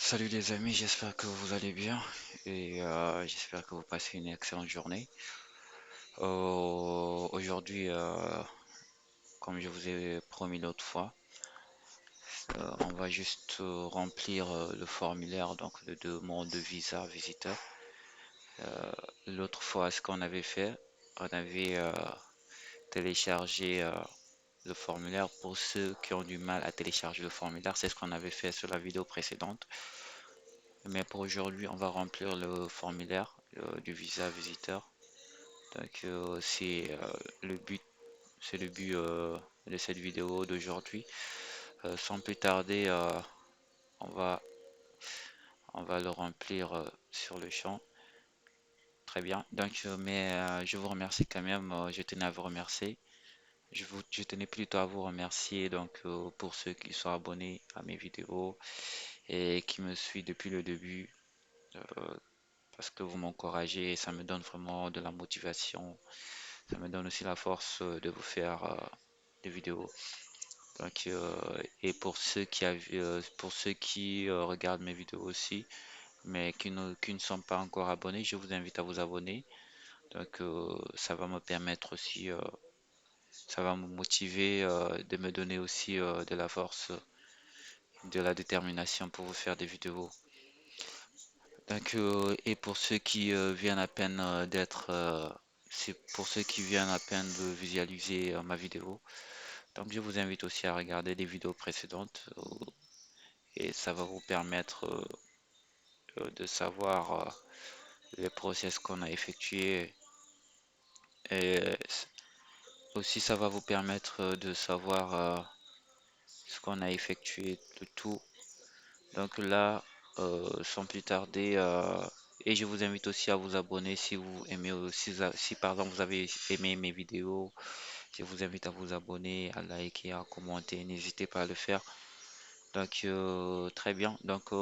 Salut les amis, j'espère que vous allez bien et j'espère que vous passez une excellente journée. Aujourd'hui, comme je vous ai promis l'autre fois, on va juste remplir le formulaire donc de demande de visa visiteur. L'autre fois, ce qu'on avait fait, on avait téléchargé le formulaire pour ceux qui ont du mal à télécharger le formulaire. C'est ce qu'on avait fait sur la vidéo précédente. Mais pour aujourd'hui, on va remplir le formulaire du visa visiteur. Donc le but, c'est le but de cette vidéo d'aujourd'hui. Sans plus tarder, on va, on va le remplir sur le champ. Très bien. Donc, je vous remercie quand même. Je tenais à vous remercier. Je tenais plutôt à vous remercier donc pour ceux qui sont abonnés à mes vidéos et qui me suivent depuis le début. euh, Parce que vous m'encouragez et ça me donne vraiment de la motivation. Ça me donne aussi la force de vous faire des vidéos. Donc, pour ceux qui regardent mes vidéos aussi, mais qui ne sont pas encore abonnés, je vous invite à vous abonner. Donc, ça va me permettre aussi, ça va me motiver de me donner aussi de la force, de la détermination pour vous faire des vidéos. Donc, et pour ceux qui viennent à peine c'est pour ceux qui viennent à peine de visualiser ma vidéo. Donc, je vous invite aussi à regarder les vidéos précédentes et ça va vous permettre de savoir les process qu'on a effectués et aussi ça va vous permettre de savoir ce qu'on a effectué de tout. Donc là, sans plus tarder, et je vous invite aussi à vous abonner si vous aimez aussi, si par exemple vous avez aimé mes vidéos, je vous invite à vous abonner, à liker, à commenter, n'hésitez pas à le faire. Donc très bien. Donc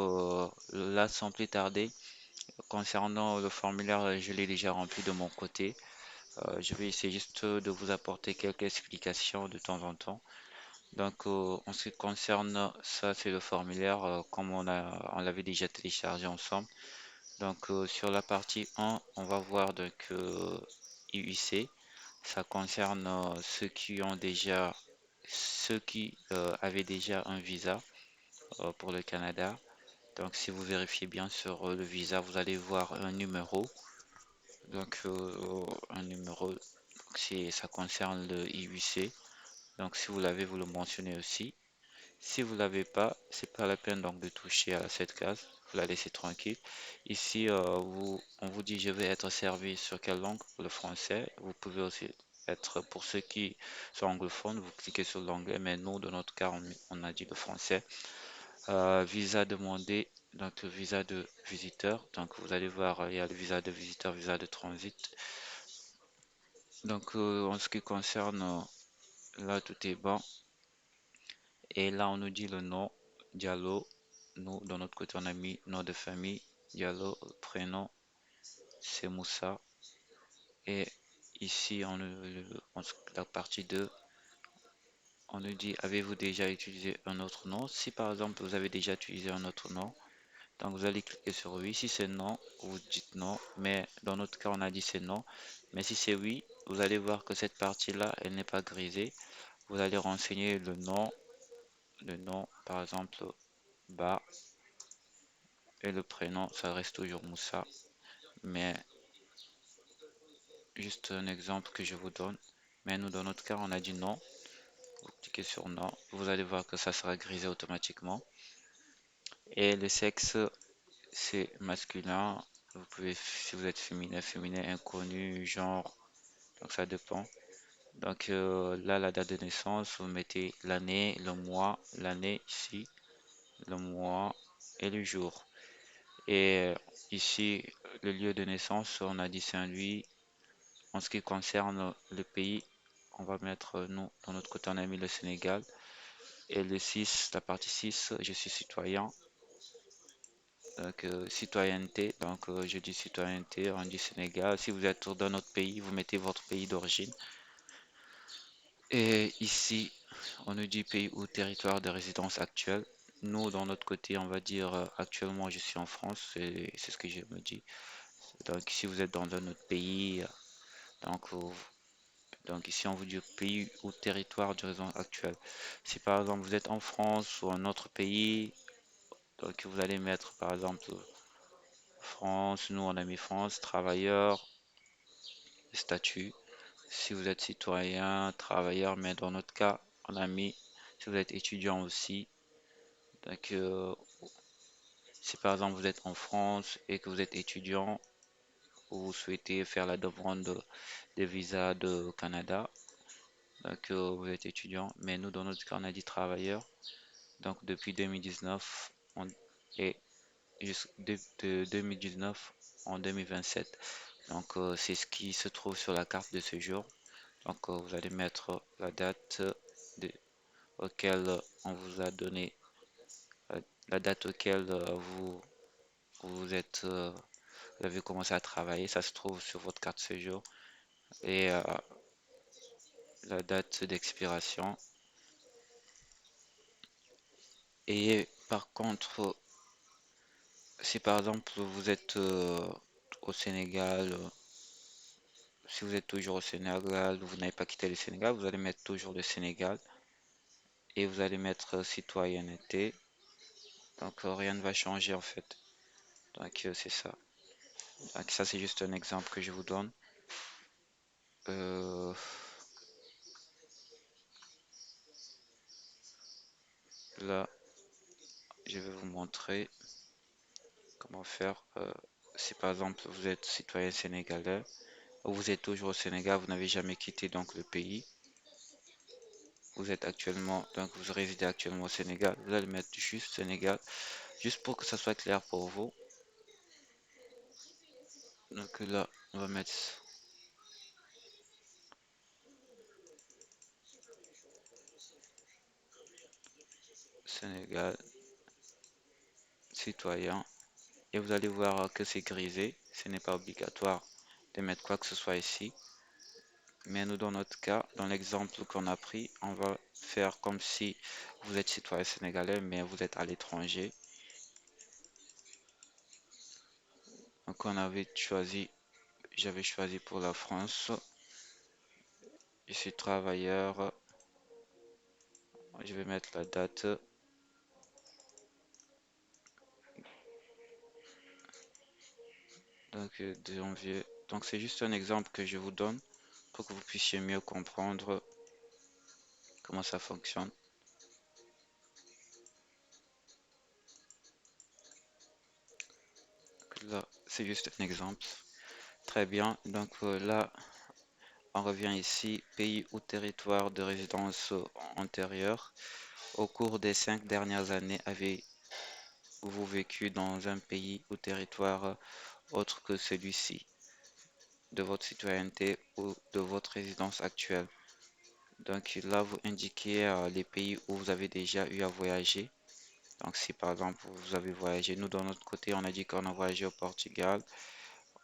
là, sans plus tarder, concernant le formulaire, je l'ai déjà rempli de mon côté. Je vais essayer juste de vous apporter quelques explications de temps en temps. Donc, en ce qui concerne ça, c'est le formulaire comme on l'avait déjà téléchargé ensemble. Donc, sur la partie 1, on va voir donc IUC. Ça concerne ceux qui avaient déjà un visa pour le Canada. Donc, si vous vérifiez bien sur le visa, vous allez voir un numéro. Donc, un numéro, donc, ça concerne le IUC. Donc, si vous l'avez, vous le mentionnez aussi. Si vous l'avez pas, c'est pas la peine donc de toucher à cette case. Vous la laissez tranquille. Ici, on vous dit je vais être servi sur quelle langue? Le français. Vous pouvez aussi être pour ceux qui sont anglophones, vous cliquez sur l'anglais, mais nous, dans notre cas, on a dit le français. Visa demandé, donc visa de visiteur. Donc vous allez voir, il y a le visa de visiteur, visa de transit. Donc en ce qui concerne, là tout est bon. Et là on nous dit le nom, Diallo. Nous, de notre côté, on a mis nom de famille, Diallo, prénom, c'est Moussa. Et ici, la partie 2, on nous dit avez-vous déjà utilisé un autre nom? Si par exemple vous avez déjà utilisé un autre nom, donc vous allez cliquer sur oui. Si c'est non, vous dites non. Mais dans notre cas, on a dit c'est non. Mais si c'est oui, vous allez voir que cette partie-là, elle n'est pas grisée. Vous allez renseigner le nom, par exemple, Ba, et le prénom, ça reste toujours Moussa. Mais juste un exemple que je vous donne. Mais nous, dans notre cas, on a dit non. Vous cliquez sur non. Vous allez voir que ça sera grisé automatiquement. Et le sexe, c'est masculin. Vous pouvez, si vous êtes féminin, féminin, inconnu, genre. Donc ça dépend. Donc là, la date de naissance, vous mettez l'année, le mois, l'année ici, le mois et le jour. Et ici, le lieu de naissance, on a dit Saint-Louis. En ce qui concerne le pays, on va mettre, nous, dans notre côté, on a mis le Sénégal. Et le 6, la partie 6, je suis citoyen. Donc, citoyenneté, donc je dis citoyenneté, on dit Sénégal. Si vous êtes dans notre pays, vous mettez votre pays d'origine. Et ici, on nous dit pays ou territoire de résidence actuelle. nous, dans notre côté, on va dire, actuellement, je suis en France, c'est ce que je me dis. Donc, si vous êtes dans un autre pays, donc, donc ici, on vous dit pays ou territoire de résidence actuelle. Si par exemple, vous êtes en France ou un autre pays, donc vous allez mettre, par exemple, France, nous, on a mis France, travailleur, statut. Si vous êtes citoyen, travailleur, mais dans notre cas, on a mis, si vous êtes étudiant aussi, donc, si par exemple vous êtes en France et que vous êtes étudiant ou vous souhaitez faire la demande de visa de Canada, donc vous êtes étudiant, mais nous dans notre cas on a dit travailleur, donc depuis 2019 et de 2019 en 2027. Donc c'est ce qui se trouve sur la carte de séjour. Donc vous allez mettre la date de- auquel on vous a donné, euh, la date auquel vous êtes vous avez commencé à travailler, ça se trouve sur votre carte séjour et la date d'expiration. Et par contre, si par exemple vous êtes au Sénégal, si vous êtes toujours au Sénégal, vous n'avez pas quitté le Sénégal, vous allez mettre toujours le Sénégal et vous allez mettre citoyenneté. Donc rien ne va changer en fait. Donc c'est ça. Donc ça c'est juste un exemple que je vous donne. Euh, là, je vais vous montrer comment faire. Si par exemple vous êtes citoyen sénégalais, ou vous êtes toujours au Sénégal, vous n'avez jamais quitté donc le pays, vous êtes actuellement, donc vous résidez actuellement au Sénégal, vous allez mettre juste Sénégal, juste pour que ça soit clair pour vous. Donc là, on va mettre Sénégal, citoyen, et vous allez voir que c'est grisé, ce n'est pas obligatoire de mettre quoi que ce soit ici. Mais nous, dans notre cas, dans l'exemple qu'on a pris, on va faire comme si vous êtes citoyen sénégalais, mais vous êtes à l'étranger. Donc on avait choisi, j'avais choisi pour la France. Je suis travailleur. Je vais mettre la date. Donc de janvier. Donc c'est juste un exemple que je vous donne pour que vous puissiez mieux comprendre comment ça fonctionne. Là, c'est juste un exemple. Très bien. Donc là, on revient ici, pays ou territoire de résidence antérieure. Au cours des 5 dernières années, avez-vous vécu dans un pays ou territoire autre que celui-ci, de votre citoyenneté ou de votre résidence actuelle? Donc là, vous indiquez les pays où vous avez déjà eu à voyager. Donc si par exemple vous avez voyagé, nous dans notre côté, on a dit qu'on a voyagé au Portugal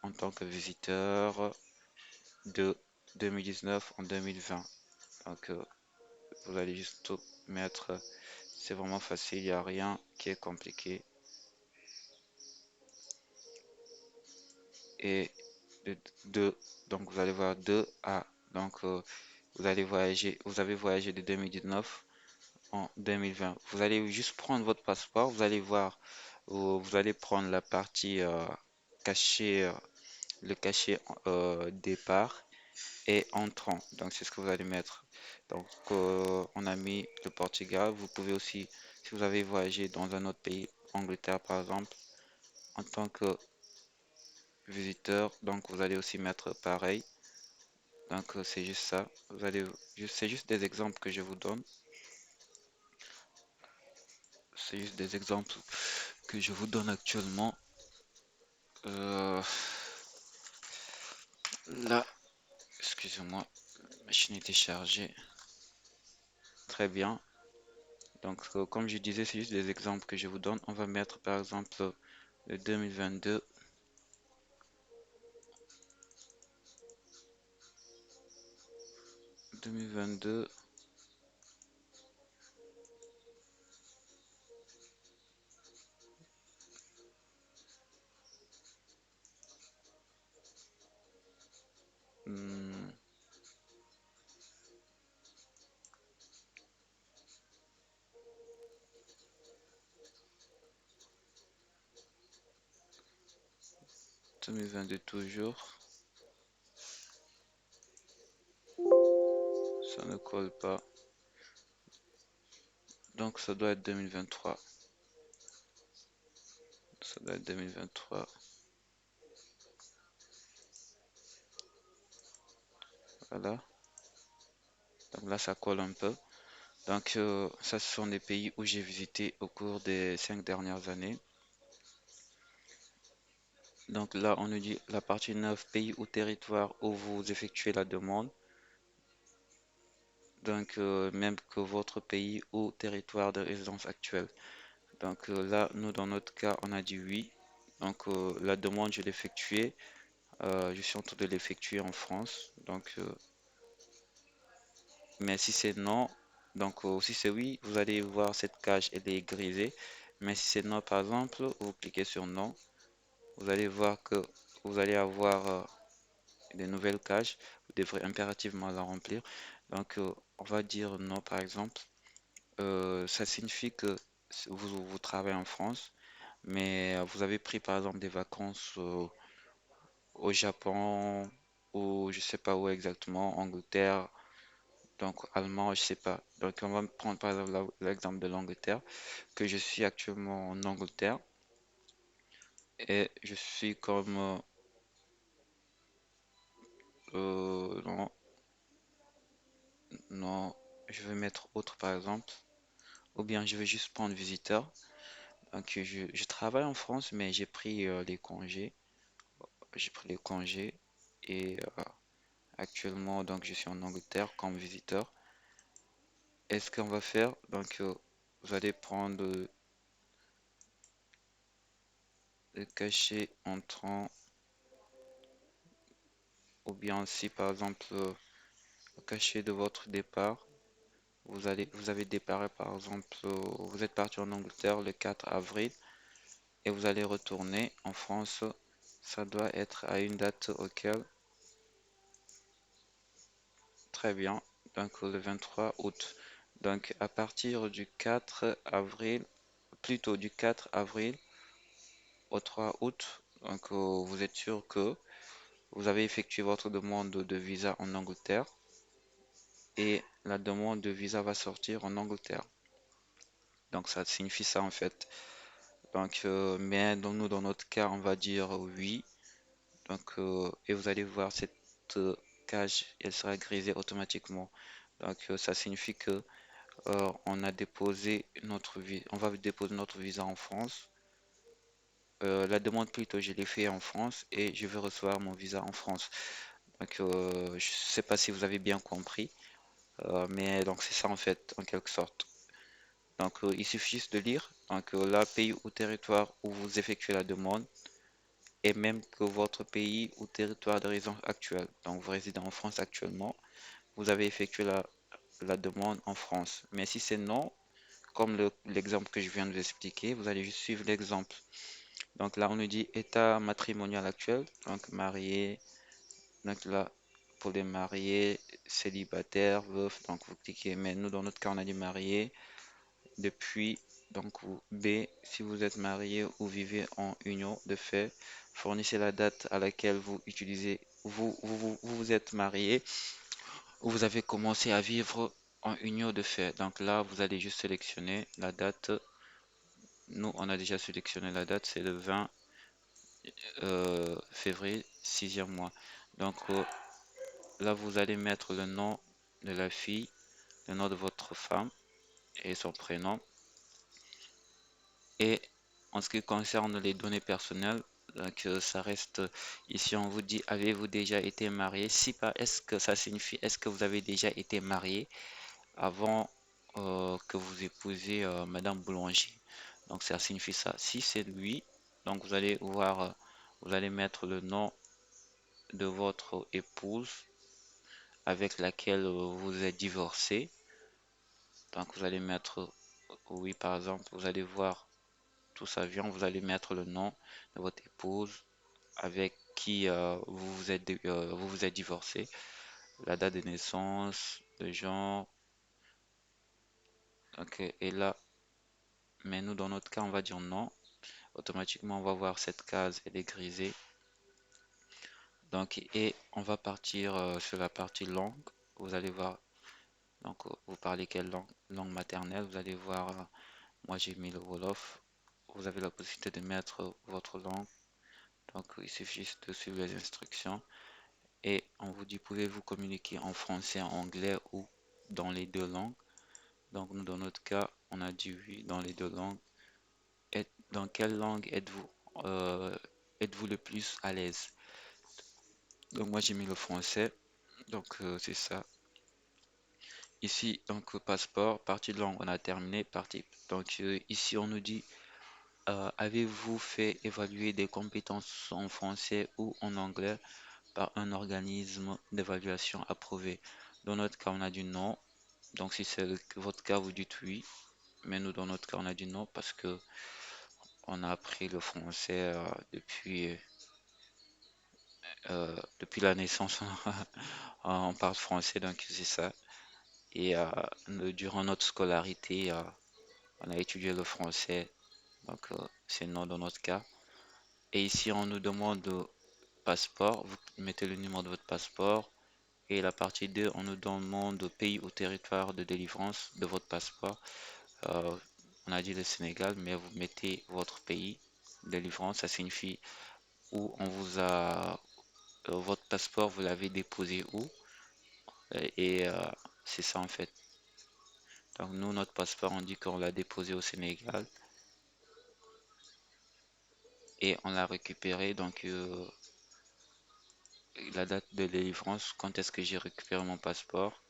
en tant que visiteur de 2019 en 2020. Donc vous allez juste tout mettre, c'est vraiment facile, il n'y a rien qui est compliqué. Et de, de- donc vous allez voir 2 à, donc vous avez voyagé de 2019 en 2020. Vous allez juste prendre votre passeport, vous allez voir, vous allez prendre la partie cachée, le cachet départ et entrant. Donc c'est ce que vous allez mettre. Donc on a mis le Portugal. Vous pouvez aussi, si vous avez voyagé dans un autre pays, Angleterre par exemple, en tant que visiteur, donc vous allez aussi mettre pareil. Donc c'est juste ça. C'est juste des exemples que je vous donne. C'est juste des exemples que je vous donne actuellement. Euh, là, excusez-moi, la machine était chargée. Très bien. Donc, comme je disais, c'est juste des exemples que je vous donne. On va mettre par exemple le 2022. 2022. 2022 toujours, ça ne colle pas. Donc ça doit être 2023. Ça doit être 2023. Voilà. Donc là, ça colle un peu. Donc ça, ce sont des pays où j'ai visité au cours des 5 dernières années. Donc là, on nous dit la partie 9, pays ou territoire où vous effectuez la demande. Donc même que votre pays ou territoire de résidence actuelle. Donc là, nous, dans notre cas, on a dit oui. Donc la demande, je l'ai effectuée. Je suis en train de l'effectuer en France. Donc, mais si c'est non, donc si c'est oui, vous allez voir cette cage, elle est grisée. Mais si c'est non, par exemple, vous cliquez sur non, vous allez voir que vous allez avoir des nouvelles cages. Vous devrez impérativement la remplir. Donc, on va dire non, par exemple. Ça signifie que vous travaillez en France, mais vous avez pris par exemple des vacances au Japon ou je sais pas où exactement, Angleterre, donc allemand, je sais pas. Donc on va prendre par exemple l'exemple de l'Angleterre, que je suis actuellement en Angleterre et je suis comme non, non, je vais mettre autre par exemple, ou bien je vais juste prendre visiteur. Donc je travaille en France, mais j'ai pris les congés. J'ai pris les congés et actuellement, donc, je suis en Angleterre comme visiteur. Et ce qu'on va faire, donc, vous allez prendre le cachet entrant, ou bien si par exemple le cachet de votre départ, vous avez déparé par exemple, vous êtes parti en Angleterre le 4 avril et vous allez retourner en France. Ça doit être à une date auquel, très bien, donc le 23 août. Donc à partir du 4 avril, plutôt du 4 avril au 3 août, donc vous êtes sûr que vous avez effectué votre demande de visa en Angleterre et la demande de visa va sortir en Angleterre. Donc ça signifie ça en fait. Donc, mais nous, dans notre cas, on va dire oui. Donc, et vous allez voir cette cage, elle sera grisée automatiquement. Donc, ça signifie que on a déposé on va déposer notre visa en France. La demande plutôt, je l'ai fait en France et je vais recevoir mon visa en France. Donc, je ne sais pas si vous avez bien compris, mais donc c'est ça en fait, en quelque sorte. Donc, il suffit juste de lire. Donc, là, pays ou territoire où vous effectuez la demande et même que votre pays ou territoire de résidence actuelle. Donc, vous résidez en France actuellement, vous avez effectué la demande en France. Mais si c'est non, comme l'exemple que je viens de vous expliquer, vous allez juste suivre l'exemple. Donc là, on nous dit état matrimonial actuel, donc marié. Donc là, pour les mariés, célibataires, veufs, donc vous cliquez. Mais nous, dans notre cas, on a dit marié depuis. Donc B, si vous êtes marié ou vivez en union de fait, fournissez la date à laquelle vous utilisez, vous vous êtes marié ou vous avez commencé à vivre en union de fait. Donc là, vous allez juste sélectionner la date. Nous, on a déjà sélectionné la date, c'est le 20 février, sixième mois. Donc là, vous allez mettre le nom de la fille, le nom de votre femme et son prénom. Et en ce qui concerne les données personnelles, donc ça reste ici, on vous dit avez-vous déjà été marié? Si pas, est-ce que ça signifie est-ce que vous avez déjà été marié avant que vous épousiez Madame Boulanger? Donc ça signifie ça. Si c'est oui, donc vous allez voir, vous allez mettre le nom de votre épouse avec laquelle vous êtes divorcé. Donc vous allez mettre oui par exemple, vous allez voir tout ça vient, vous allez mettre le nom de votre épouse avec qui vous vous êtes divorcé, la date de naissance, le genre, ok, et là, mais nous dans notre cas, on va dire non. Automatiquement, on va voir cette case, elle est grisée. Donc, et on va partir sur la partie langue. Vous allez voir, donc vous parlez quelle langue? Langue maternelle. Vous allez voir, moi j'ai mis le Wolof. Vous avez la possibilité de mettre votre langue. Donc, il suffit juste de suivre les instructions. Et on vous dit, pouvez-vous communiquer en français, en anglais ou dans les deux langues? Donc, nous, dans notre cas, on a dit oui dans les deux langues. Et dans quelle langue euh, êtes-vous le plus à l'aise? Donc, moi, j'ai mis le français. Donc, c'est ça. Ici, donc, passeport, partie de langue, on a terminé. Partie. Donc, ici, on nous dit, avez-vous fait évaluer des compétences en français ou en anglais par un organisme d'évaluation approuvé? Dans notre cas, on a dit non. Donc, si c'est votre cas, vous dites oui. Mais nous, dans notre cas, on a dit non parce que on a appris le français depuis la naissance. On parle français, donc c'est ça. Et durant notre scolarité, on a étudié le français, donc c'est non dans notre cas. Et ici, on nous demande le passeport. Vous mettez le numéro de votre passeport. Et la partie 2, on nous demande le pays ou territoire de délivrance de votre passeport. Euh, on a dit le Sénégal, mais vous mettez votre pays de délivrance. Ça signifie où on vous a votre passeport, vous l'avez déposé où? Et c'est ça en fait. Donc nous, notre passeport, on dit qu'on l'a déposé au Sénégal et on l'a récupéré. Donc la date de délivrance, quand est-ce que j'ai récupéré mon passeport?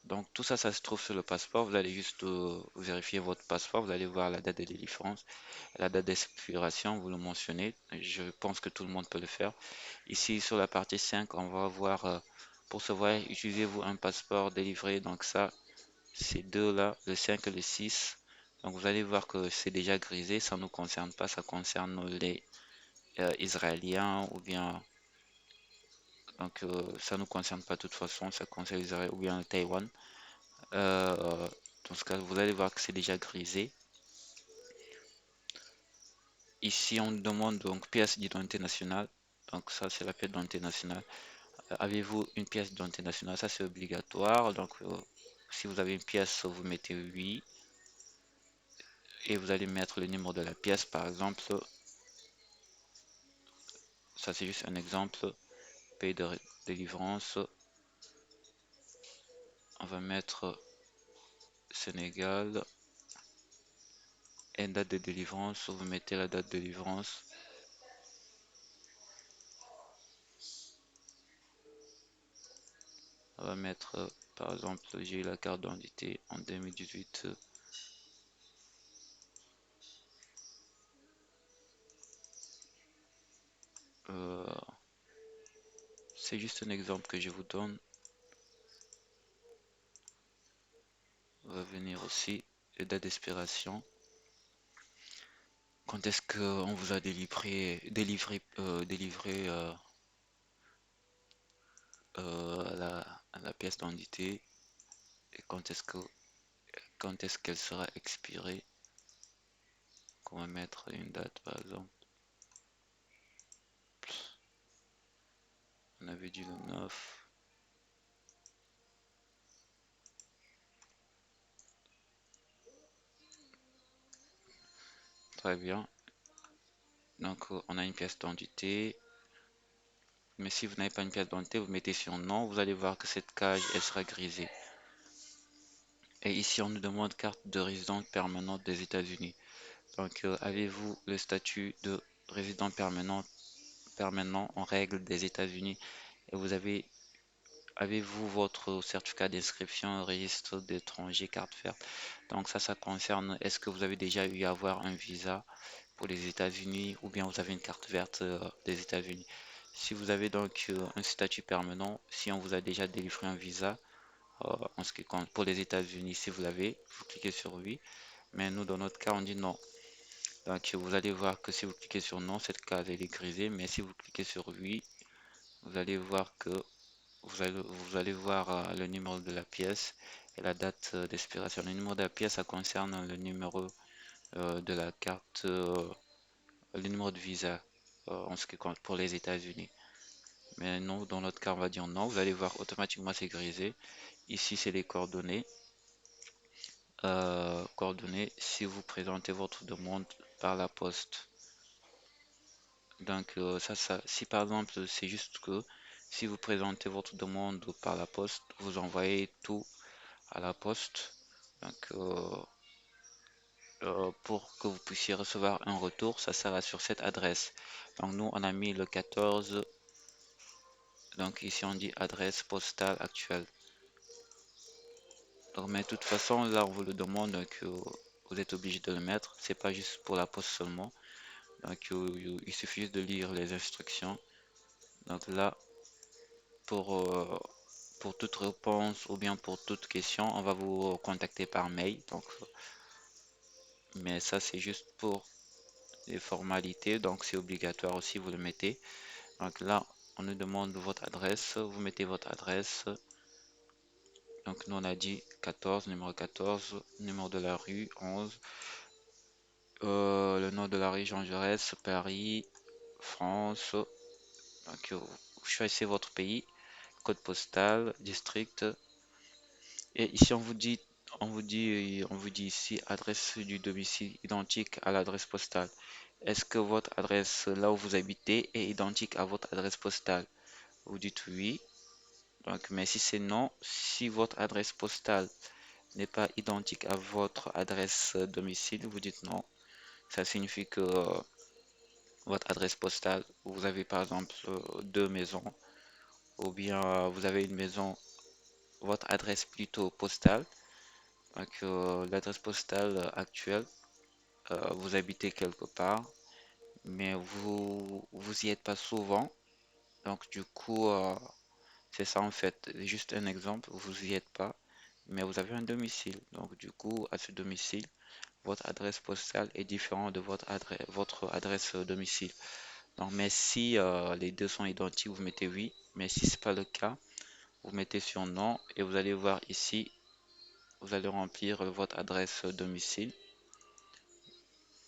Donc tout ça, ça se trouve sur le passeport. Vous allez juste vérifier votre passeport. Vous allez voir la date de délivrance, la date d'expiration. Vous le mentionnez. Je pense que tout le monde peut le faire. Ici, sur la partie 5, on va voir pour ce voyage, utilisez-vous un passeport délivré. Donc ça, ces deux-là, le 5 et le 6. Donc vous allez voir que c'est déjà grisé. Ça ne nous concerne pas. Ça concerne les Israéliens ou bien. Donc ça ne nous concerne pas de toute façon. Ça concerne Israël ou bien le Taïwan. Euh, dans ce cas, vous allez voir que c'est déjà grisé. Ici, on nous demande donc pièce d'identité nationale. Donc ça, c'est la pièce d'identité nationale. Avez-vous une pièce d'identité nationale? Ça, c'est obligatoire. Donc, si vous avez une pièce, vous mettez oui. Et vous allez mettre le numéro de la pièce, par exemple. Ça, c'est juste un exemple. Pays de délivrance. On va mettre Sénégal. Et date de délivrance. Vous mettez la date de délivrance. On va mettre, par exemple, j'ai eu la carte d'identité en 2018. Euh, c'est juste un exemple que je vous donne. On va venir aussi. Les dates d'expiration. Quand est-ce qu'on vous a délivré la pièce d'identité et quand est-ce qu'elle sera expirée? On va mettre une date par exemple. On avait dit le 9. Très bien. Donc on a une pièce d'identité. Mais si vous n'avez pas une pièce d'identité, vous mettez sur non. Vous allez voir que cette cage, elle sera grisée. Et ici, on nous demande carte de résident permanente des États-Unis. Donc, avez-vous le statut de résident permanent en règle des États-Unis? Et avez-vous votre certificat d'inscription au registre d'étrangers carte verte? Donc ça concerne, est-ce que vous avez déjà eu à avoir un visa pour les États-Unis ou bien vous avez une carte verte des États-Unis? Si vous avez donc un statut permanent, si on vous a déjà délivré un visa, en ce qui compte pour les États-Unis, si vous l'avez, vous cliquez sur oui. Mais nous, dans notre cas, on dit non. Donc vous allez voir que si vous cliquez sur non, cette case elle est grisée. Mais si vous cliquez sur oui, vous allez voir que vous allez voir le numéro de la pièce et la date d'expiration. Le numéro de la pièce, ça concerne le numéro de la carte, le numéro de visa en ce qui compte pour les États-Unis. Mais non, dans notre cas, on va dire non. Vous allez voir automatiquement c'est grisé. Ici, c'est les coordonnées. Coordonnées, si vous présentez votre demande par la poste. Donc, si par exemple, c'est juste que si vous présentez votre demande par la poste, vous envoyez tout à la poste. Donc, pour que vous puissiez recevoir un retour, ça sera sur cette adresse. Donc, nous, on a mis le 14. Donc, ici, on dit adresse postale actuelle. Donc, mais de toute façon, là, on vous le demande, donc vous êtes obligé de le mettre. C'est pas juste pour la poste seulement. Donc, il suffit juste de lire les instructions. Donc là, pour, euh, pour toute réponse ou bien pour toute question, on va vous contacter par mail. Donc, mais ça, c'est juste pour les formalités. Donc, c'est obligatoire aussi, vous le mettez. Donc là, on nous demande votre adresse. Vous mettez votre adresse. Donc, nous, on a dit 14, numéro 14, numéro de la rue 11, le nom de la rue Jean Jaurès, Paris, France. Donc, vous choisissez votre pays, code postal, district. Et ici, on vous dit ici adresse du domicile identique à l'adresse postale. Est-ce que votre adresse là où vous habitez est identique à votre adresse postale? Vous dites oui. Donc, mais si c'est non, si votre adresse postale n'est pas identique à votre adresse domicile, vous dites non. Ça signifie que votre adresse postale, vous avez par exemple deux maisons, ou bien vous avez une maison, votre adresse plutôt postale, donc l'adresse postale actuelle, vous habitez quelque part, mais vous y êtes pas souvent, donc du coup, c'est ça en fait. Juste un exemple, vous y êtes pas, mais vous avez un domicile. Donc du coup, à ce domicile, votre adresse postale est différente de votre adresse domicile. Donc, mais si les deux sont identiques, vous mettez oui. Mais si c'est pas le cas, vous mettez sur non et vous allez voir ici, vous allez remplir votre adresse domicile.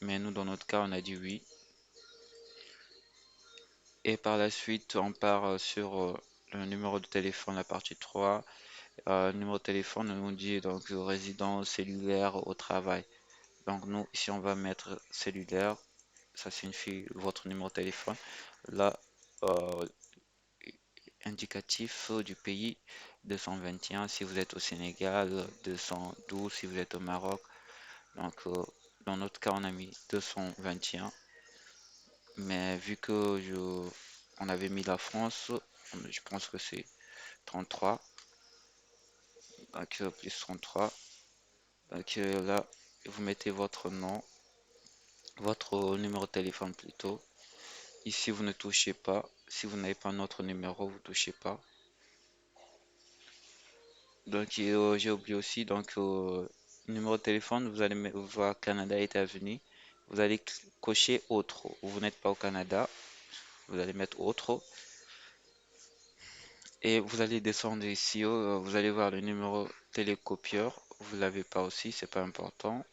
Mais nous, dans notre cas, on a dit oui. Et par la suite, on part sur le numéro de téléphone, la partie 3. Numéro de téléphone, on nous dit donc résidence cellulaire au travail. Donc nous, ici, on va mettre cellulaire. Ça signifie votre numéro de téléphone. Là, euh, indicatif du pays 221 si vous êtes au Sénégal, 212 si vous êtes au Maroc. Donc, dans notre cas, on a mis 221. Mais vu que on avait mis la France, je pense que c'est 33. Donc, plus 33. Donc, là, vous mettez votre nom, votre numéro de téléphone plutôt. Ici, vous ne touchez pas. Si vous n'avez pas notre numéro, vous ne touchez pas. Donc, j'ai oublié aussi, donc, numéro de téléphone, vous allez voir Canada, États-Unis. Vous allez cocher autre. Vous n'êtes pas au Canada, vous allez mettre autre. Et vous allez descendre ici, vous allez voir le numéro télécopieur. Vous l'avez pas aussi, c'est pas important.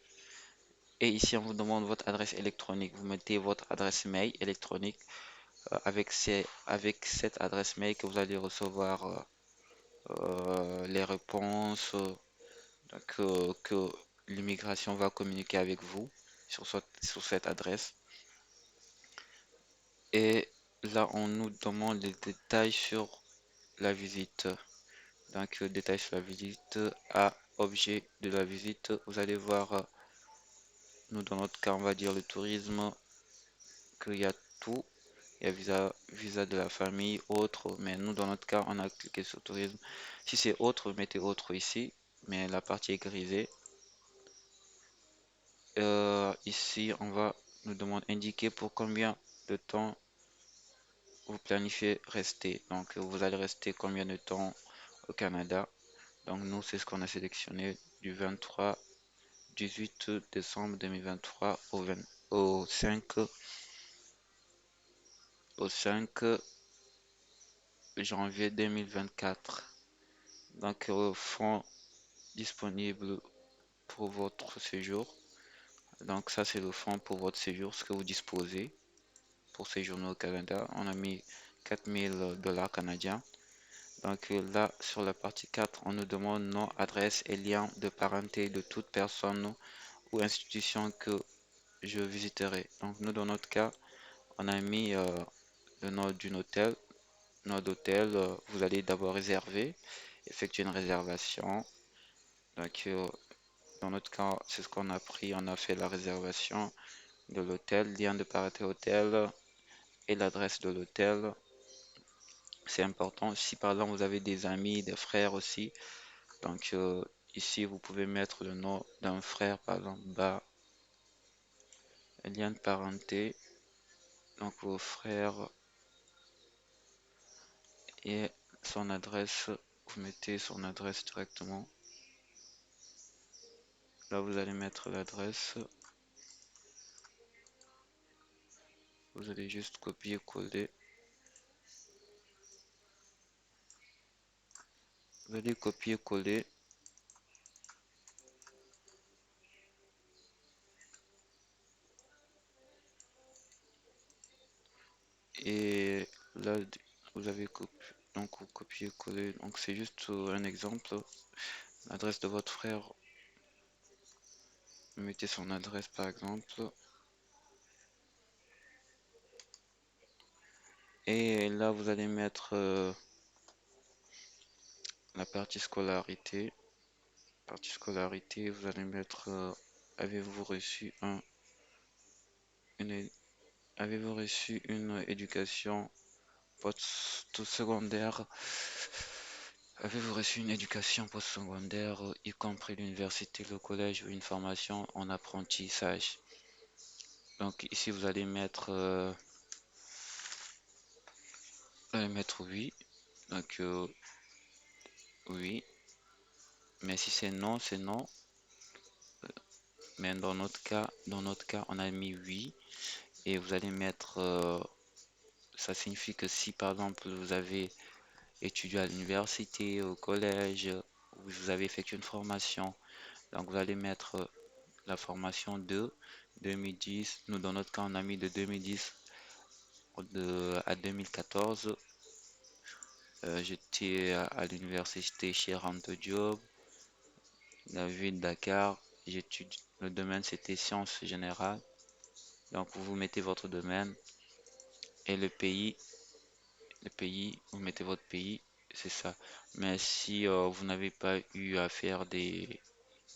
Et ici, on vous demande votre adresse électronique. Vous mettez votre adresse mail électronique avec cette adresse mail que vous allez recevoir les réponses. Donc, que l'immigration va communiquer avec vous sur cette adresse. Et là, on nous demande des détails sur la visite. Donc, détails sur la visite à objet de la visite. Vous allez voir, nous dans notre cas, on va dire le tourisme, qu'il y a tout. Il y a visa de la famille, autre, mais nous dans notre cas, on a cliqué sur tourisme. Si c'est autre, mettez autre ici, mais la partie est grisée. Ici, on va nous demander indiquer pour combien de temps vous planifiez rester. Donc, vous allez rester combien de temps au Canada. Donc, nous, c'est ce qu'on a sélectionné du 18 décembre 2023 au 5, au 5 janvier 2024. Donc, fonds disponibles pour votre séjour. Donc, ça, c'est le fonds pour votre séjour, ce que vous disposez pour séjourner au Canada. On a mis 4 000 $ canadiens. Donc là, sur la partie 4, on nous demande nom, adresse et lien de parenté de toute personne ou institution que je visiterai. Donc nous, dans notre cas, on a mis le nom d'un hôtel, nom d'hôtel. Vous allez d'abord réserver, effectuer une réservation. Donc dans notre cas, c'est ce qu'on a pris. On a fait la réservation de l'hôtel, lien de parenté hôtel et l'adresse de l'hôtel. C'est important. Si par exemple vous avez des amis, des frères aussi, donc ici vous pouvez mettre le nom d'un frère, par exemple, bas, lien de parenté, donc vos frères et son adresse, vous mettez son adresse directement. Là vous allez mettre l'adresse, vous allez juste copier-coller. Vous allez copier-coller et là vous avez donc vous copier-coller. Donc c'est juste un exemple. L'adresse de votre frère, vous mettez son adresse par exemple. Et là vous allez mettre la partie scolarité. Partie scolarité, vous allez mettre avez-vous reçu une, avez-vous reçu une éducation post-secondaire? Avez-vous reçu une éducation post-secondaire, y compris l'université, le collège ou une formation en apprentissage? Donc ici vous allez mettre oui. Donc oui. Mais si c'est non, c'est non. Mais dans notre cas, on a mis oui. Et vous allez mettre, ça signifie que si par exemple vous avez étudié à l'université, au collège, ou vous avez effectué une formation, donc vous allez mettre la formation de 2010. Nous, dans notre cas, on a mis de 2010 à 2014. J'étais à l'université chez Ranto Diop, la ville de Dakar. Le domaine c'était sciences générales. Donc vous mettez votre domaine et le pays, vous mettez votre pays, c'est ça. Mais si vous n'avez pas eu à faire des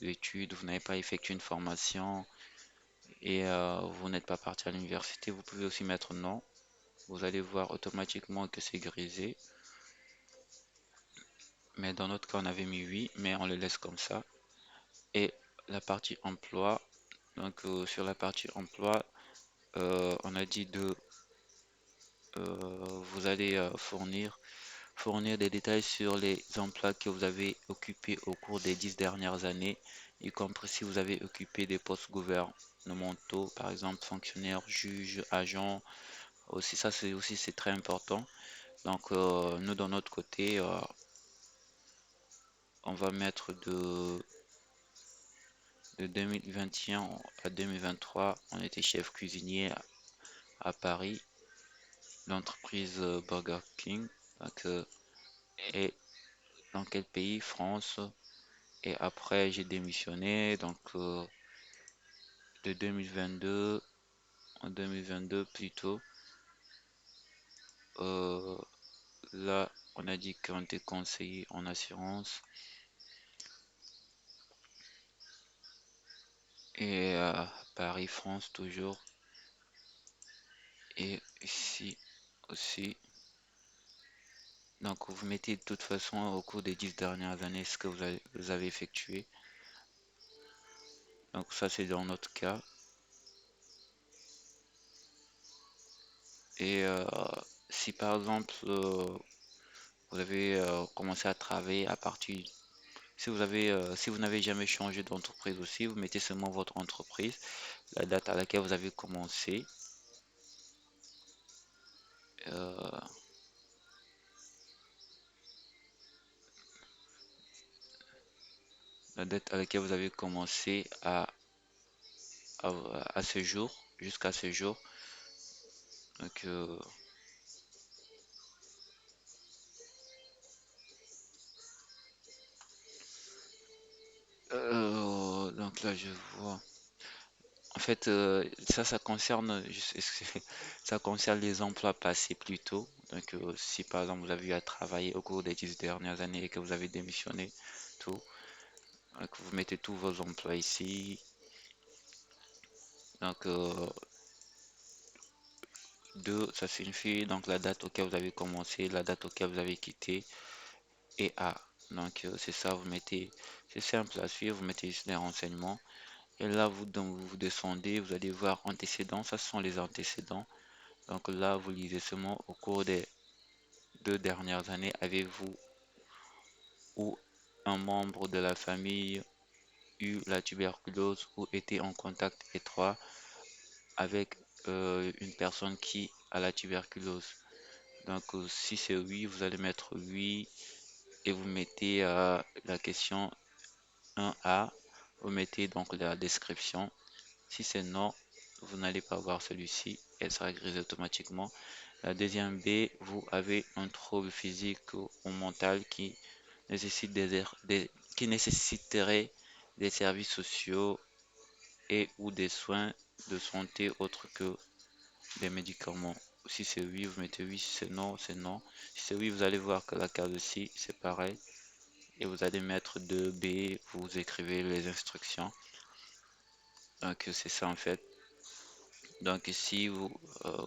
études, vous n'avez pas effectué une formation et vous n'êtes pas parti à l'université, vous pouvez aussi mettre non. Vous allez voir automatiquement que c'est grisé. Mais dans notre cas, on avait mis oui, mais on le laisse comme ça. Et la partie emploi, donc sur la partie emploi, on a dit vous allez fournir des détails sur les emplois que vous avez occupés au cours des 10 dernières années, y compris si vous avez occupé des postes gouvernementaux, par exemple fonctionnaire, juge, agent. Aussi, ça c'est très important. Donc, nous, dans notre côté, on va mettre de 2021 à 2023, on était chef cuisinier à Paris, l'entreprise Burger King. Donc, et dans quel pays? France. Et après, j'ai démissionné. Donc, de 2022, en 2022 plutôt, euh, là, on a dit qu'on était conseiller en assurance. Et Paris, France toujours. Et ici aussi. Donc, vous mettez de toute façon au cours des 10 dernières années ce que vous avez effectué. Donc, ça, c'est dans notre cas. Et si par exemple, vous avez commencé à travailler à partir. Si vous n'avez jamais changé d'entreprise aussi, vous mettez seulement votre entreprise, la date à laquelle vous avez commencé, euh, la date à laquelle vous avez commencé à, à ce jour, jusqu'à ce jour. Donc, Là, je vois. En fait, ça concerne, ça concerne les emplois passés plutôt. Donc, si par exemple vous avez eu à travailler au cours des 10 dernières années et que vous avez démissionné, tout, donc vous mettez tous vos emplois ici. Donc, deux, ça signifie donc la date auquel vous avez commencé, la date auquel vous avez quitté et A. Donc, c'est ça, vous mettez, c'est simple à suivre, vous mettez ici les renseignements. Et là, vous descendez, vous allez voir antécédents, ça ce sont les antécédents. Donc là, vous lisez seulement au cours des 2 dernières années, avez-vous ou un membre de la famille eu la tuberculose ou été en contact étroit avec une personne qui a la tuberculose. Donc si c'est oui, vous allez mettre oui et vous mettez la question 1A, vous mettez donc la description. Si c'est non, vous n'allez pas voir celui-ci, elle sera grise automatiquement. La deuxième B, vous avez un trouble physique ou mental nécessite qui nécessiterait des services sociaux et ou des soins de santé autres que des médicaments. Si c'est oui, vous mettez oui, si c'est non, c'est non. Si c'est oui, vous allez voir que la case ci, c'est pareil. Et vous allez mettre 2B, vous écrivez les instructions. Donc c'est ça en fait. Donc ici,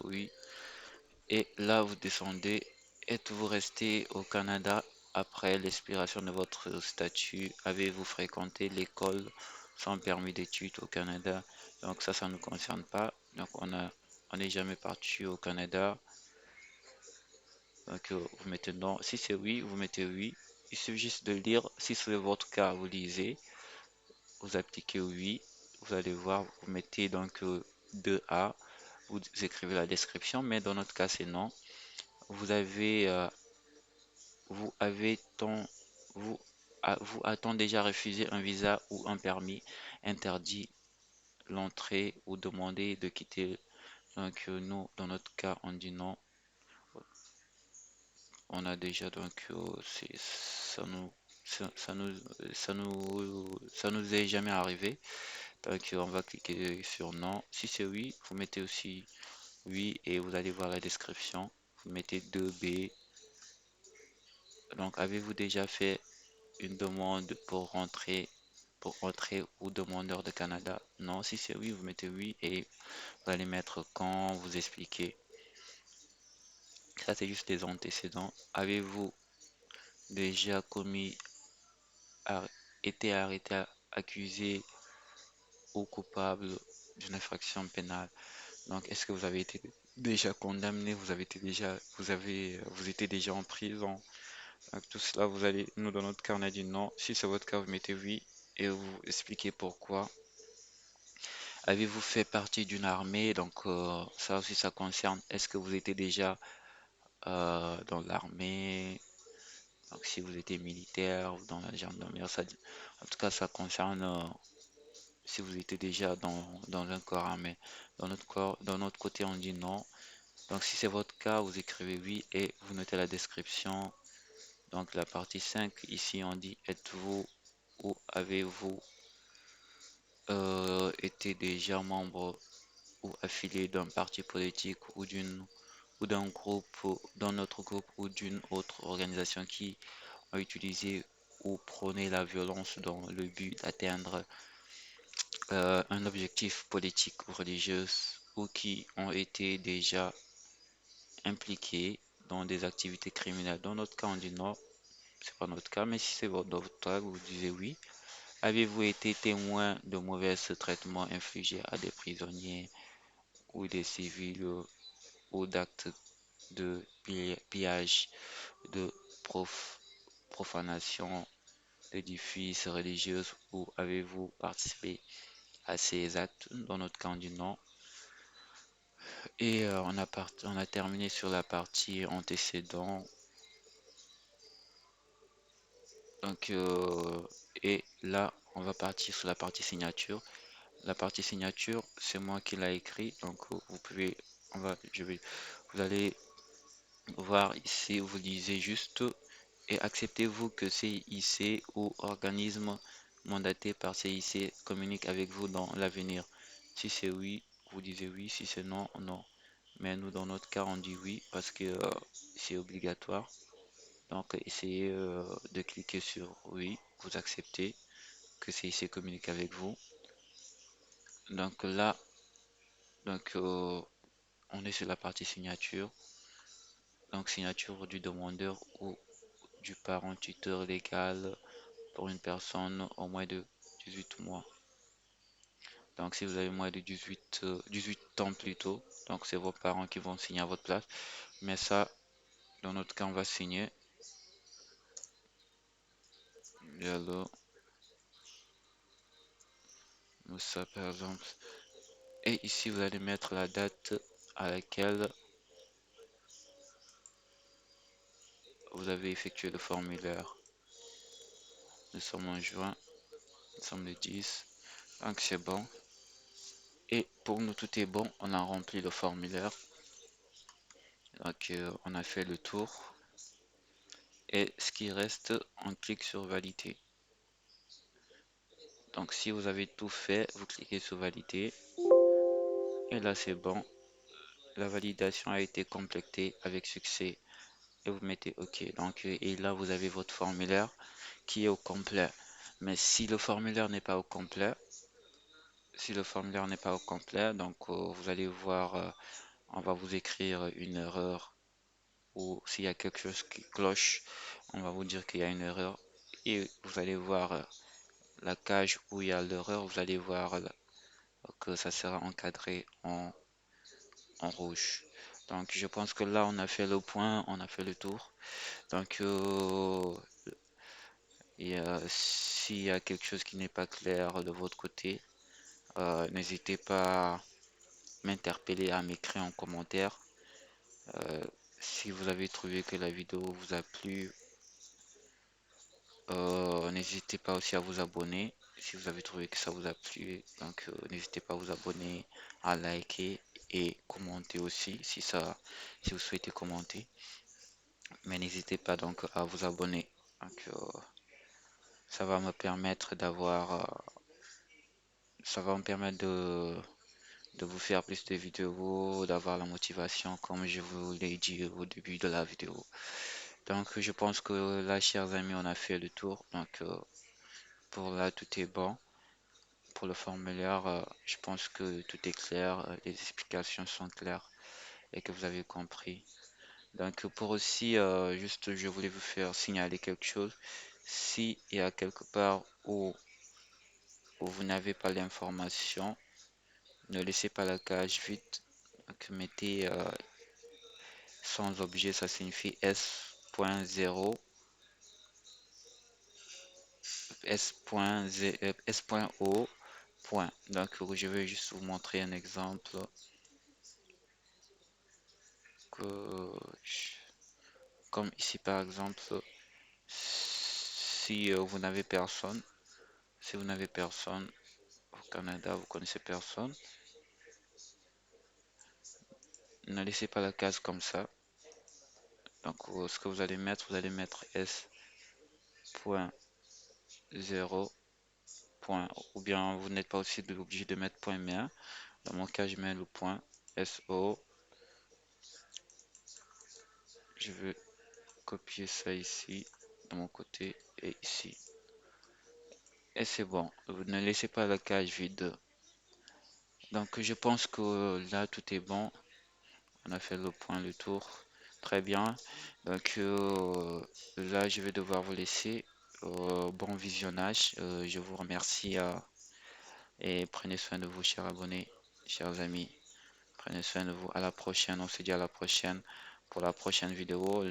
oui. Et là, vous descendez. Êtes-vous resté au Canada après l'expiration de votre statut? Avez-vous fréquenté l'école sans permis d'études au Canada? Donc ça ne nous concerne pas. Donc on n'est jamais parti au Canada. Donc vous mettez non. Si c'est oui, vous mettez oui. Il suffit juste de lire. Si c'est votre cas, vous lisez. Vous appliquez oui. Vous allez voir, vous mettez donc 2A. Vous écrivez la description, mais dans notre cas, c'est non. Vous avez Vous avez ton, vous a-t-on déjà refusé un visa ou un permis, interdit l'entrée ou demandé de quitter? Donc nous, dans notre cas, on dit non. On a déjà donc ça nous est jamais arrivé. Donc on va cliquer sur non. Si c'est oui, vous mettez aussi oui et vous allez voir la description. Vous mettez 2B. Donc avez-vous déjà fait une demande pour rentrer ou demandeur de Canada? Non, si c'est oui, vous mettez oui et vous allez mettre quand, vous expliquez. Ça, c'est juste les antécédents. Avez-vous déjà ar- été arrêté, accusé ou coupable d'une infraction pénale? Donc, est-ce que vous avez été déjà condamné? Vous étiez déjà en prison? Donc, tout cela, nous, dans notre cas, on a dit non. Si c'est votre cas, vous mettez oui et vous expliquez pourquoi. Avez-vous fait partie d'une armée? Donc ça aussi ça concerne. Est-ce que vous étiez déjà dans l'armée? Donc si vous étiez militaire ou dans la gendarmerie, en tout cas ça concerne si vous étiez déjà dans un corps armé. Dans notre côté on dit non. Donc si c'est votre cas, vous écrivez oui et vous notez la description. Donc la partie 5 ici on dit êtes-vous ou avez-vous été déjà membre ou affilié d'un parti politique ou d'un groupe, d'un autre groupe ou d'une autre organisation qui a utilisé ou prôné la violence dans le but d'atteindre un objectif politique ou religieux ou qui ont été déjà impliqués dans des activités criminelles. Dans notre cas, on dit non, c'est pas notre cas, mais si c'est votre cas, vous disez oui. Avez-vous été témoin de mauvais traitements infligés à des prisonniers ou des civils ou d'actes de pillage, de prof- profanation d'édifices religieux ou avez-vous participé à ces actes? Dans notre cas, on dit non. Et on a terminé sur la partie antécédent. Donc, et là, on va partir sur la partie signature. La partie signature, c'est moi qui l'ai écrit. Donc, vous pouvez, vous allez voir ici, vous lisez juste et acceptez-vous que CIC ou organisme mandaté par CIC communique avec vous dans l'avenir? Si c'est oui, vous disiez oui. Si c'est non, non. Mais nous, dans notre cas, on dit oui parce que c'est obligatoire. Donc, essayez de cliquer sur oui, vous acceptez que CIC communique avec vous. Donc là, on est sur la partie signature. Donc, signature du demandeur ou du parent tuteur légal pour une personne au moins de 18 mois. Donc, si vous avez moins de 18 ans plutôt, donc c'est vos parents qui vont signer à votre place. Mais ça, dans notre cas, on va signer. Alors, ça par exemple. Et ici, vous allez mettre la date à laquelle vous avez effectué le formulaire. Nous sommes en juin, nous sommes le 10. Donc, c'est bon. Et pour nous, tout est bon. On a rempli le formulaire. Donc, on a fait le tour. Et ce qui reste, on clique sur valider. Donc, si vous avez tout fait, vous cliquez sur valider. Et là, c'est bon. La validation a été complétée avec succès. Et vous mettez OK. Donc, et là, vous avez votre formulaire qui est au complet. Mais si le formulaire n'est pas au complet, donc vous allez voir, on va vous écrire une erreur ou s'il y a quelque chose qui cloche, on va vous dire qu'il y a une erreur et vous allez voir la cage où il y a l'erreur, vous allez voir que ça sera encadré en rouge. Donc je pense que là on a fait le point, on a fait le tour. Donc s'il y a quelque chose qui n'est pas clair de votre côté, n'hésitez pas à m'interpeller, à m'écrire en commentaire. Euh, si vous avez trouvé que la vidéo vous a plu, n'hésitez pas aussi à vous abonner si vous avez trouvé que ça vous a plu. Donc, n'hésitez pas à vous abonner, à liker et commenter aussi si vous souhaitez commenter. Mais n'hésitez pas donc à vous abonner. Donc, ça va me permettre ça va me permettre de vous faire plus de vidéos, d'avoir la motivation comme je vous l'ai dit au début de la vidéo. Donc, je pense que là, chers amis, on a fait le tour. Donc, pour là, tout est bon. Pour le formulaire, je pense que tout est clair, les explications sont claires et que vous avez compris. Donc pour aussi, juste je voulais vous faire signaler quelque chose. Si il y a quelque part où vous n'avez pas l'information, ne laissez pas la cage vide. Donc mettez sans objet, ça signifie S.0, S.O. Point. Donc je vais juste vous montrer un exemple que comme ici par exemple, si vous n'avez personne, si vous n'avez personne au Canada, vous connaissez personne, ne laissez pas la case comme ça. Donc ce que vous allez mettre S.0 point, ou bien vous n'êtes pas aussi obligé de mettre point mais dans mon cas je mets le point SO. Je vais copier ça ici de mon côté et ici. Et c'est bon, vous ne laissez pas la cage vide. Donc je pense que là tout est bon. On a fait le point, le tour. Très bien. Donc là, je vais devoir vous laisser. Bon visionnage. Je vous remercie et prenez soin de vous, chers abonnés, chers amis. Prenez soin de vous. À la prochaine. On se dit à la prochaine pour la prochaine vidéo.